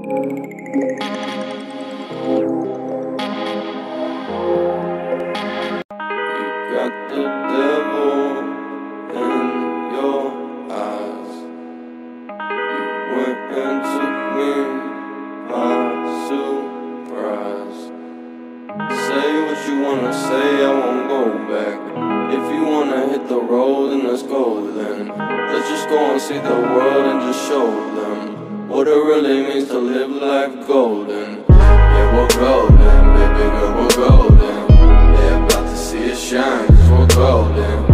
Got the devil in your eyes. You went and took me by surprise. Say what you wanna say, I won't go back. If you wanna hit the road, then let's go then. Let's just go and see the world and just show them what it really means to live life golden. Yeah, we're golden, baby girl, we're golden. They're about to see it shine, 'cause we're golden.